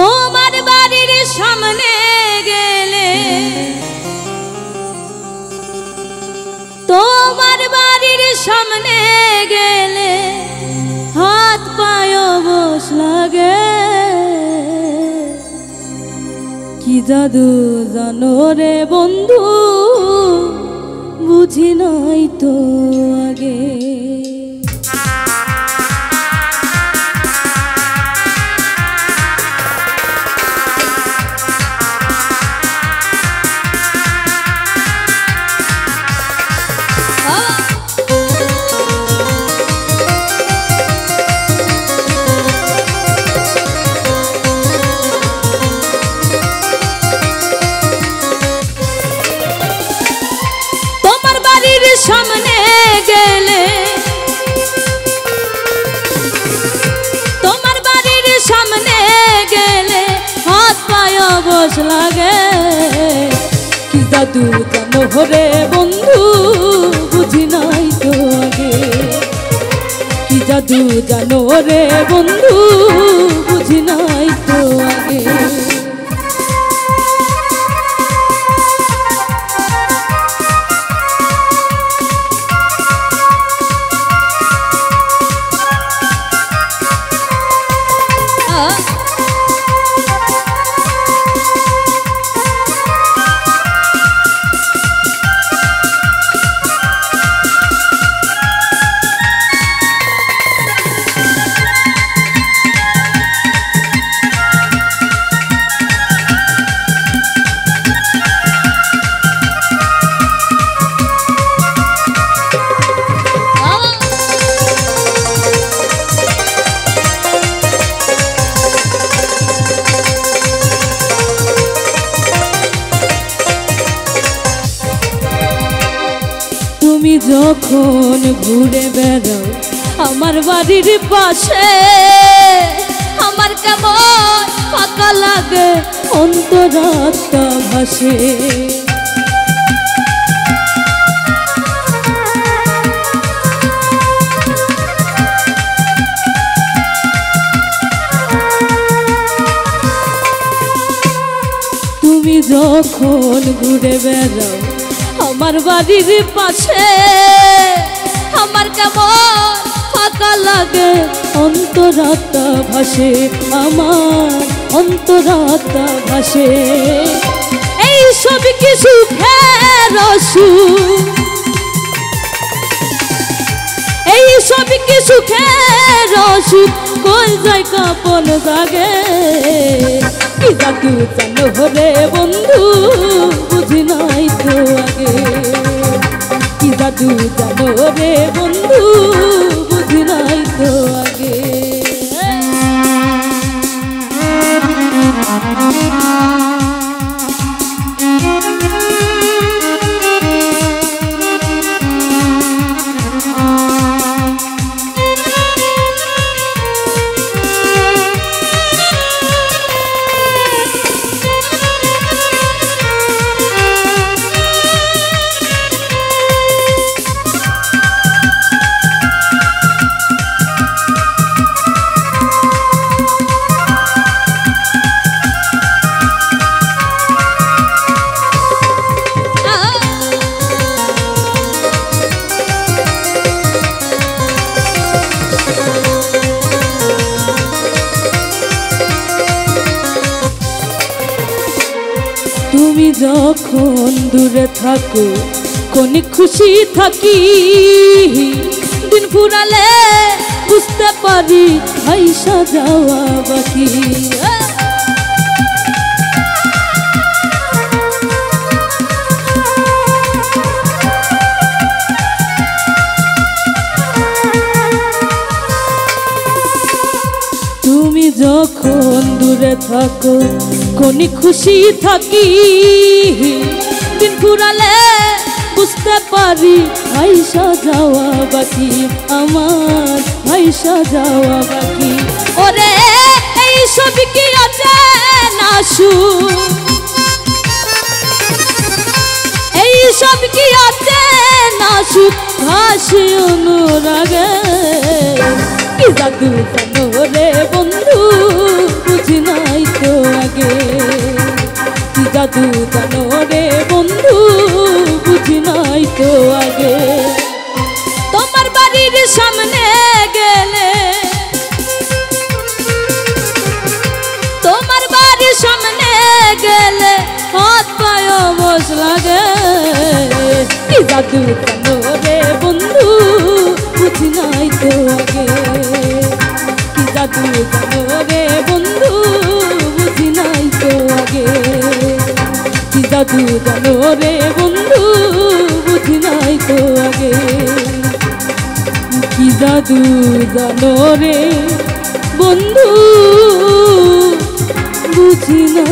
তোমার বাড়ির সামনে গেলে, তোমার বাড়ির সামনে গেলে হাত পায় বস লাগে। কি জাদু জানো রে বন্ধু, বুঝি নাই তো আগে। সামনে গেলে, তোমার বাড়ির সামনে গেলে হাত পায় বস লাগে। কি জাদু জানো রে বন্ধু, বুঝি নাই তো আগে। কি জাদু জানো রে বন্ধু, বুঝি নাই তো আগে। তুমি যখন ঘুরে বেড়াও আমার বাড়ির পাশে, আমার কেমন ফাঁকা লাগে অন্তরাত্মা ভাসে। তুমি যখন ঘুরে বেড়াও আমার বাড়ির পাশে, আমার কেমন ফাঁকা লাগে অন্তরাত্মা ভাসে, আমার অন্তরাত্মা ভাসে। এই সব কি সুখের সুখ, এই সব কি সুখের সুখ, কই যায় কাপন জাগে। কি জাদু জানো রে বন্ধু, বুঝি নাই তো আগে। কি জাদু জানো রে বন্ধু, বুঝি নাই তো আগে। তুমি যখন দূরে থাকো কোন খুশি থাকি, দিন ফুরালে বুঝতে পারি আইসা যাওয়া বাকি। তুমি যখন দূরে থাকো কোন খুশি থাকি, দিন ফুরালে বুঝতে পারি আইসা যাওয়া বাকি, আমার আইসা যাওয়া বাকি। ওরে এই সব কি আছে না সুখ, এই সব কি আছে না সুখ, ভাসি অনুরাগে। কি জাদু জানো রে বন্ধু, বুঝি নাই তো আগে কি জাদু জানো রে বন্ধু বুঝি নাই তো আগে তোমার বাড়ির সামনে গেলে তোমার বাড়ির সামনে গেলে হাত পায়ে বস লাগে কি জাদু জানো রে বন্ধু বুঝি নাই তো আগে কি জাদু জানো রে বন্ধু বুঝি নাই তো আগে কি জাদু জানো রে বন্ধু বুঝি নাই তো আগে কি জাদু জানো রে বন্ধু বুঝি না